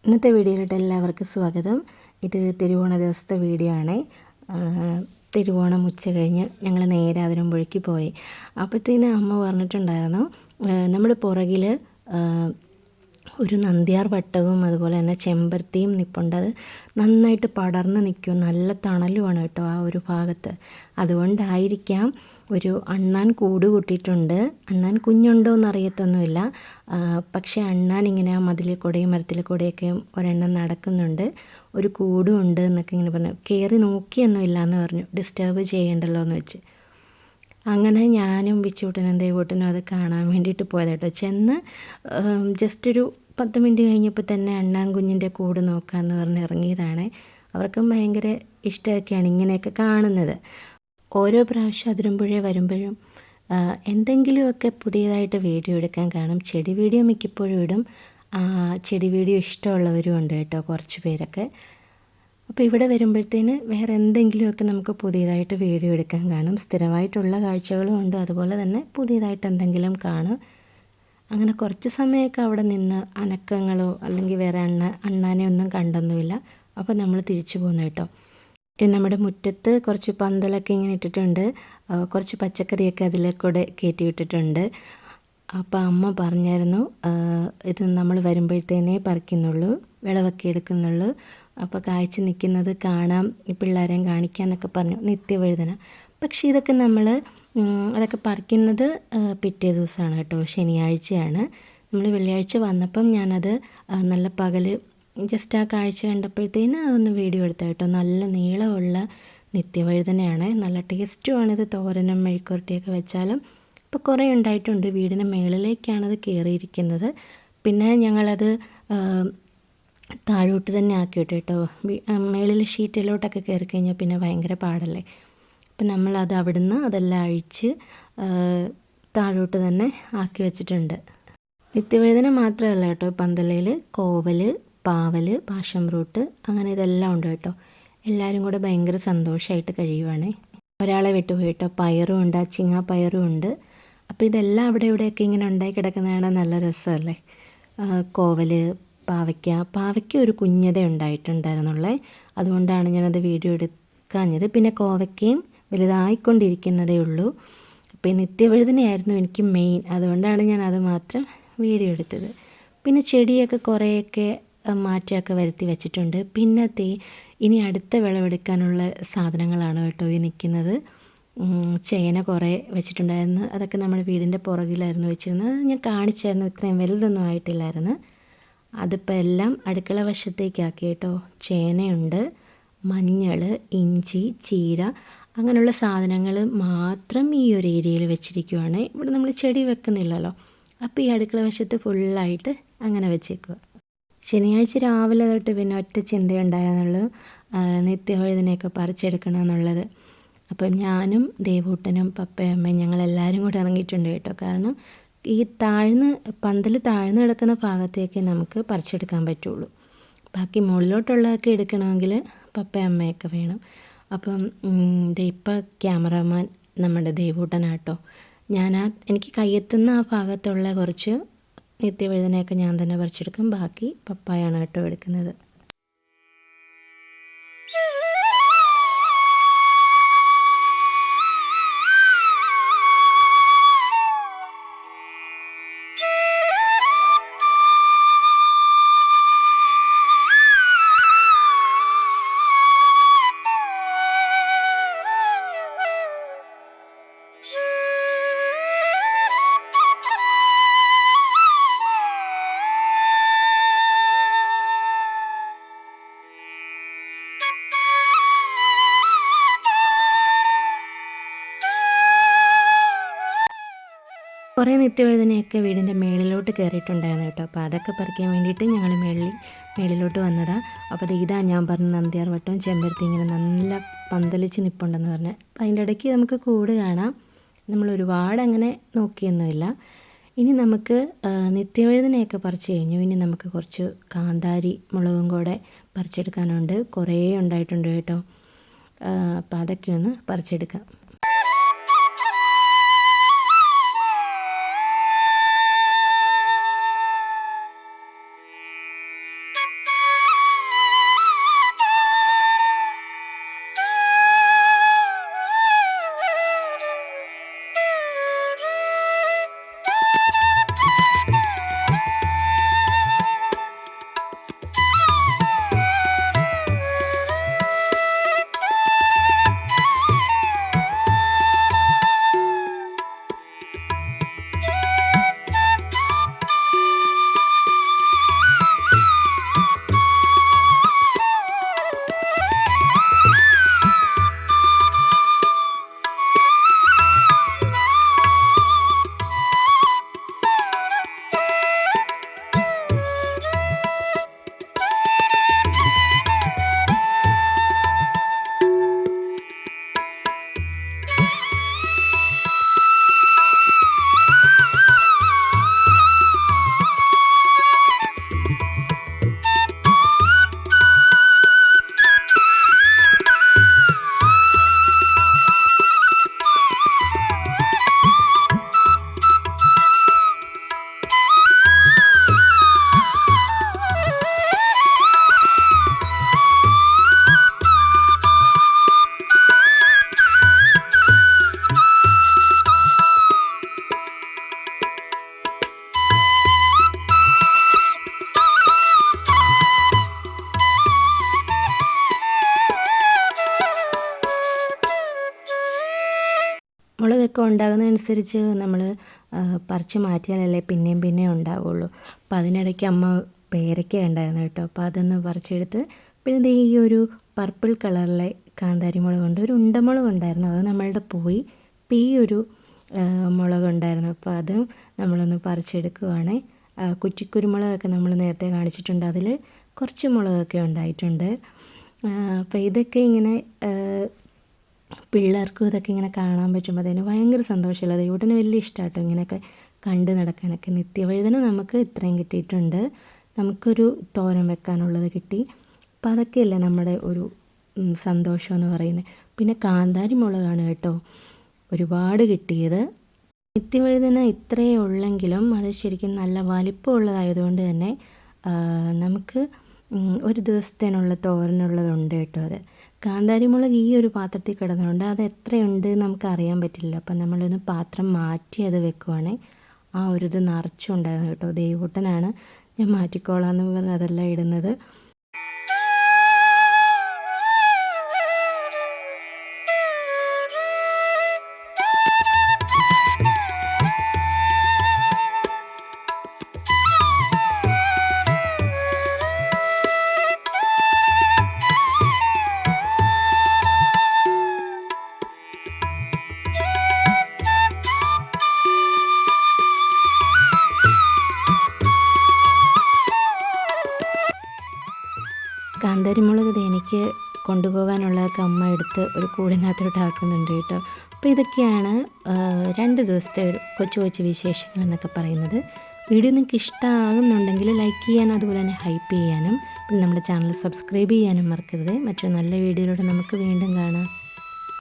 ഇന്നത്തെ വീഡിയോയിലോട്ട് എല്ലാവർക്കും സ്വാഗതം. ഇത് തിരുവോണ ദിവസത്തെ വീഡിയോ ആണ്. തിരുവോണം ഉച്ച കഴിഞ്ഞ് ഞങ്ങൾ നേരെ അതിരമ്പുഴയ്ക്ക് പോയി. അപ്പോഴത്തേന് അമ്മ പറഞ്ഞിട്ടുണ്ടായിരുന്നു നമ്മുടെ പുറകിൽ ഒരു നന്ദ്യാർ വട്ടവും അതുപോലെ തന്നെ ചെമ്പരത്തിയും നിൽപ്പുണ്ട്. അത് നന്നായിട്ട് പടർന്ന് നിൽക്കും, നല്ല തണലുമാണ് കേട്ടോ ആ ഒരു ഭാഗത്ത്. അതുകൊണ്ടായിരിക്കാം ഒരു അണ്ണാൻ കൂട് കൂട്ടിയിട്ടുണ്ട്. അണ്ണാൻ കുഞ്ഞുണ്ടോ എന്നറിയത്തൊന്നുമില്ല, പക്ഷേ അണ്ണാൻ ഇങ്ങനെ മതിലിൽ കൂടെയും മരത്തിൽ കൂടെയൊക്കെ ഒരെണ്ണം നടക്കുന്നുണ്ട്. ഒരു കൂടും ഉണ്ട് എന്നൊക്കെ ഇങ്ങനെ പറഞ്ഞു. കയറി നോക്കിയൊന്നുമില്ല എന്ന് പറഞ്ഞു, ഡിസ്റ്റർബ് ചെയ്യണ്ടല്ലോ എന്ന് വെച്ച്. അങ്ങനെ ഞാനും ബിച്ചൂട്ടനും ദേവൂട്ടനും അത് കാണാൻ വേണ്ടിയിട്ട് പോയത് കേട്ടോ. ചെന്ന് ജസ്റ്റ് ഒരു 10 മിനിറ്റ് കഴിഞ്ഞപ്പോൾ തന്നെ അണ്ണാൻ കുഞ്ഞിൻ്റെ കൂട് നോക്കാമെന്ന് പറഞ്ഞ് ഇറങ്ങിയതാണ്. അവർക്കും ഭയങ്കര ഇഷ്ടമൊക്കെയാണ് ഇങ്ങനെയൊക്കെ കാണുന്നത്. ഓരോ പ്രാവശ്യം അതിരമ്പുഴ വരുമ്പോഴും എന്തെങ്കിലുമൊക്കെ പുതിയതായിട്ട് വീഡിയോ എടുക്കാൻ കാണും. ചെടി വീഡിയോ മിക്കപ്പോഴും ഇടും. ചെടി വീഡിയോ ഇഷ്ടമുള്ളവരും ഉണ്ട് കേട്ടോ, കുറച്ച് പേരൊക്കെ. അപ്പോൾ ഇവിടെ വരുമ്പോഴത്തേന് വേറെ എന്തെങ്കിലുമൊക്കെ നമുക്ക് പുതിയതായിട്ട് വീഡിയോ എടുക്കാൻ കാണും. സ്ഥിരമായിട്ടുള്ള കാഴ്ചകളും ഉണ്ട്, അതുപോലെ തന്നെ പുതിയതായിട്ട് എന്തെങ്കിലും കാണും. അങ്ങനെ കുറച്ച് സമയമൊക്കെ അവിടെ നിന്ന് അനക്കങ്ങളോ അല്ലെങ്കിൽ വേറെ അണ്ണാനെ ഒന്നും കണ്ടൊന്നുമില്ല. അപ്പോൾ നമ്മൾ തിരിച്ചു പോകുന്നു കേട്ടോ. നമ്മുടെ മുറ്റത്ത് കുറച്ച് പന്തലൊക്കെ ഇങ്ങനെ ഇട്ടിട്ടുണ്ട്, കുറച്ച് പച്ചക്കറിയൊക്കെ അതിലെ കൂടെ കയറ്റി വിട്ടിട്ടുണ്ട്. അപ്പോൾ അമ്മ പറഞ്ഞായിരുന്നു ഇത് നമ്മൾ വരുമ്പോഴത്തേനേ പറിക്കുന്നുള്ളൂ, വിളവൊക്കെ എടുക്കുന്നുള്ളൂ, അപ്പോൾ കായ്ച്ച് നിൽക്കുന്നത് കാണാം, ഈ പിള്ളേരെയും കാണിക്കാമെന്നൊക്കെ പറഞ്ഞു. നിത്യവഴുതന. പക്ഷേ ഇതൊക്കെ നമ്മൾ അതൊക്കെ പറിക്കുന്നത് പിറ്റേ ദിവസമാണ് കേട്ടോ, ശനിയാഴ്ചയാണ്. നമ്മൾ വെള്ളിയാഴ്ച വന്നപ്പം ഞാനത് നല്ല പകൽ ജസ്റ്റ് ആ കാഴ്ച കണ്ടപ്പോഴത്തേന് അതൊന്ന് വീഡിയോ എടുത്ത കേട്ടോ. നല്ല നീളമുള്ള നിത്യവഴുതനയാണ്, നല്ല ടേസ്റ്റുമാണിത്. തോരനും മെഴുക്കുവരട്ടിയൊക്കെ വെച്ചാലും ഇപ്പോൾ കുറേ ഉണ്ടായിട്ടുണ്ട്. വീടിന് മുകളിലേക്കാണത് കയറിയിരിക്കുന്നത്. പിന്നെ ഞങ്ങളത് താഴോട്ട് തന്നെ ആക്കി കേട്ടോ. മുകളിൽ ഷീറ്റിലോട്ടൊക്കെ കയറി കഴിഞ്ഞാൽ പിന്നെ ഭയങ്കര പാടല്ലേ. അപ്പം നമ്മളത് അവിടുന്ന് അതെല്ലാം അഴിച്ച് താഴോട്ട് തന്നെ ആക്കി വെച്ചിട്ടുണ്ട്. നിത്യവഴുതന മാത്രമല്ല കേട്ടോ, പന്തലയിൽ കോവൽ, പാവൽ, പാഷൻ ഫ്രൂട്ട്, അങ്ങനെ ഇതെല്ലാം ഉണ്ട് കേട്ടോ. എല്ലാവരും കൂടെ ഭയങ്കര സന്തോഷമായിട്ട് കഴിയുവാണ്. ഒരാളെ വിട്ടുപോയി കേട്ടോ, പയറും ഉണ്ട്, അച്ചിങ്ങ പയറും ഉണ്ട്. അപ്പോൾ ഇതെല്ലാം അവിടെ ഇവിടെയൊക്കെ ഇങ്ങനെ ഉണ്ടായി കിടക്കുന്നതാണ്, നല്ല രസമല്ലേ. കോവൽ, പാവയ്ക്ക ഒരു കുഞ്ഞത ഉണ്ടായിട്ടുണ്ടായിരുന്നുള്ളേ, അതുകൊണ്ടാണ് ഞാനത് വീഡിയോ എടുക്കാഞ്ഞത്. പിന്നെ കോവയ്ക്കയും വലുതായിക്കൊണ്ടിരിക്കുന്നതേ ഉള്ളൂ. അപ്പോൾ ഈ നിത്യവഴുതനയായിരുന്നു എനിക്ക് മെയിൻ, അതുകൊണ്ടാണ് ഞാൻ അത് മാത്രം വീഡിയോ എടുത്തത്. പിന്നെ ചെടിയൊക്കെ കുറേയൊക്കെ മാറ്റമൊക്കെ വരുത്തി വെച്ചിട്ടുണ്ട്. പിന്നെ ഇനി അടുത്ത വിളവെടുക്കാനുള്ള സാധനങ്ങളാണ് കേട്ടോ ഈ നിൽക്കുന്നത്. ചേന കുറേ വെച്ചിട്ടുണ്ടായിരുന്നു, അതൊക്കെ നമ്മുടെ വീടിൻ്റെ പുറകിലായിരുന്നു വെച്ചിരുന്നത്. ഞാൻ കാണിച്ചായിരുന്നു, ഇത്രയും വലുതൊന്നും ആയിട്ടില്ലായിരുന്നു. അതിപ്പോൾ എല്ലാം അടുക്കള വശത്തേക്കാക്കി കേട്ടോ. ചേനയുണ്ട്, മഞ്ഞൾ, ഇഞ്ചി, ചീര, അങ്ങനെയുള്ള സാധനങ്ങൾ മാത്രം ഈ ഒരു ഏരിയയിൽ വെച്ചിരിക്കുവാണ്. ഇവിടെ നമ്മൾ ചെടി വെക്കുന്നില്ലല്ലോ, അപ്പോൾ ഈ അടുക്കള വശത്ത് ഫുള്ളായിട്ട് അങ്ങനെ വെച്ചേക്കുക. ശനിയാഴ്ച രാവിലെ തൊട്ട് പിന്നെ ഒറ്റ ചിന്തയുണ്ടായെന്നുള്ളൂ, നിത്യവഴുതനയൊക്കെ പറിച്ചെടുക്കണമെന്നുള്ളത്. അപ്പം ഞാനും ദേവൂട്ടനും പപ്പയും അമ്മയും ഞങ്ങളെല്ലാവരും കൂടെ ഇറങ്ങിയിട്ടുണ്ട് കേട്ടോ. കാരണം ഈ പന്തൽ താഴ്ന്നു കിടക്കുന്ന ഭാഗത്തേക്ക് നമുക്ക് പറിച്ചെടുക്കാൻ പറ്റുള്ളൂ. ബാക്കി മുകളിലോട്ടുള്ളതൊക്കെ എടുക്കണമെങ്കിൽ പപ്പയും അമ്മയൊക്കെ വേണം. അപ്പം ഇപ്പം ക്യാമറാമാൻ നമ്മുടെ ദേവൂട്ടനാട്ടോ. എനിക്ക് കയ്യെത്തുന്ന ആ ഭാഗത്തുള്ള കുറച്ച് നിത്യവഴുതനയൊക്കെ ഞാൻ തന്നെ പറിച്ചെടുക്കും, ബാക്കി പപ്പായാണ് കേട്ടോ എടുക്കുന്നത്. കുറേ നിത്യവഴുതനയൊക്കെ വീടിൻ്റെ മേളിലോട്ട് കയറിയിട്ടുണ്ടായിരുന്നു കേട്ടോ. അപ്പോൾ അതൊക്കെ പറിക്കാൻ വേണ്ടിയിട്ട് ഞങ്ങൾ മേളിലോട്ട് വന്നതാണ്. അപ്പോൾ ഇതാ ഞാൻ പറഞ്ഞ നന്ദ്യാർ വട്ടവും ചെമ്പരത്തി ഇങ്ങനെ നല്ല പന്തലിച്ച് നിൽപ്പുണ്ടെന്ന് പറഞ്ഞ്. അപ്പോൾ അതിൻ്റെ ഇടയ്ക്ക് നമുക്ക് കൂട് കാണാം. നമ്മൾ ഒരുപാട് അങ്ങനെ നോക്കിയൊന്നുമില്ല. ഇനി നമുക്ക് നിത്യവഴുതനയൊക്കെ പറിച്ച് കഴിഞ്ഞു. ഇനി നമുക്ക് കുറച്ച് കാന്താരി മുളകും കൂടെ പറിച്ചെടുക്കാനുണ്ട്. കുറേ ഉണ്ടായിട്ടുണ്ട് കേട്ടോ. അപ്പോൾ അതൊക്കെ ഒന്ന് പറിച്ചെടുക്കാം. മുളകൊക്കെ ഉണ്ടാകുന്നതനുസരിച്ച് നമ്മൾ പറിച്ച് മാറ്റിയാലല്ലേ പിന്നെയും പിന്നെയും ഉണ്ടാവുള്ളൂ. അപ്പോൾ അതിനിടയ്ക്ക് അമ്മ പേരയ്ക്ക ഉണ്ടായിരുന്നു കേട്ടോ. അപ്പോൾ അതൊന്ന് പറിച്ചെടുത്ത് പിന്നെ ദേ ഈ ഒരു പർപ്പിൾ കളറിലെ കാന്താരി മുളകുണ്ട്, ഒരു ഉണ്ടമുളക് ഉണ്ടായിരുന്നു, അത് നമ്മളുടെ പോയി. അപ്പോൾ ഈ ഒരു മുളകുണ്ടായിരുന്നു, അപ്പോൾ അത് നമ്മളൊന്ന് പറിച്ചെടുക്കുവാണ്. കുച്ചിക്കുരുമുളകൊക്കെ നമ്മൾ നേരത്തെ കാണിച്ചിട്ടുണ്ട്, അതിൽ കുറച്ച് മുളകൊക്കെ ഉണ്ടായിട്ടുണ്ട്. അപ്പോൾ ഇതൊക്കെ ഇങ്ങനെ പിള്ളേർക്കും ഇതൊക്കെ ഇങ്ങനെ കാണാൻ പറ്റുമ്പോൾ അതിന് ഭയങ്കര സന്തോഷമല്ല. ദൈവത്തിന് വലിയ ഇഷ്ടമാട്ടോ ഇങ്ങനെയൊക്കെ കണ്ട് നടക്കാനൊക്കെ. നിത്യവഴുതന നമുക്ക് ഇത്രയും കിട്ടിയിട്ടുണ്ട്, നമുക്കൊരു തോരൻ വെക്കാനുള്ളത് കിട്ടി. അപ്പോൾ അതൊക്കെയല്ലേ നമ്മുടെ ഒരു സന്തോഷം എന്ന് പറയുന്നത്. പിന്നെ കാന്താരി മുളകാണ് കേട്ടോ ഒരുപാട് കിട്ടിയത്. നിത്യവഴുതന ഇത്രയേ ഉള്ളെങ്കിലും അത് ശരിക്കും നല്ല വലിപ്പമുള്ളതായതുകൊണ്ട് തന്നെ നമുക്ക് ഒരു ദിവസത്തേനുള്ള തോരനുള്ളതുണ്ട് കേട്ടോ. അത് കാന്താരി മുളക് ഈ ഒരു പാത്രത്തിൽ കിടന്നുകൊണ്ട് അത് എത്രയുണ്ട് നമുക്ക് അറിയാൻ പറ്റില്ല. അപ്പം നമ്മളൊന്ന് പാത്രം മാറ്റി അത് വെക്കുവാണെങ്കിൽ ആ ഒരു ഇത് നിറച്ചുണ്ടായിരുന്നു കേട്ടോ. ദൈവൂട്ടനാണ് ഞാൻ മാറ്റിക്കോളാമെന്ന് പറഞ്ഞ് അതെല്ലാം ഇടുന്നത്. കാന്താരിമുളക് എനിക്ക് കൊണ്ടുപോകാനുള്ളതൊക്കെ അമ്മ എടുത്ത് ഒരു കൂടിനകത്തോട്ട് ആക്കുന്നുണ്ട് കേട്ടോ. അപ്പോൾ ഇതൊക്കെയാണ് 2 ദിവസത്തെ ഒരു കൊച്ചു കൊച്ചു വിശേഷങ്ങൾ എന്നൊക്കെ പറയുന്നത്. വീഡിയോ നിങ്ങൾക്ക് ഇഷ്ടമാകുന്നുണ്ടെങ്കിൽ ലൈക്ക് ചെയ്യാനും അതുപോലെ തന്നെ ഹൈപ്പ് ചെയ്യാനും പിന്നെ നമ്മുടെ ചാനൽ സബ്സ്ക്രൈബ് ചെയ്യാനും മറക്കരുത്. മറ്റൊരു നല്ല വീഡിയോയിലൂടെ നമുക്ക് വീണ്ടും കാണാം.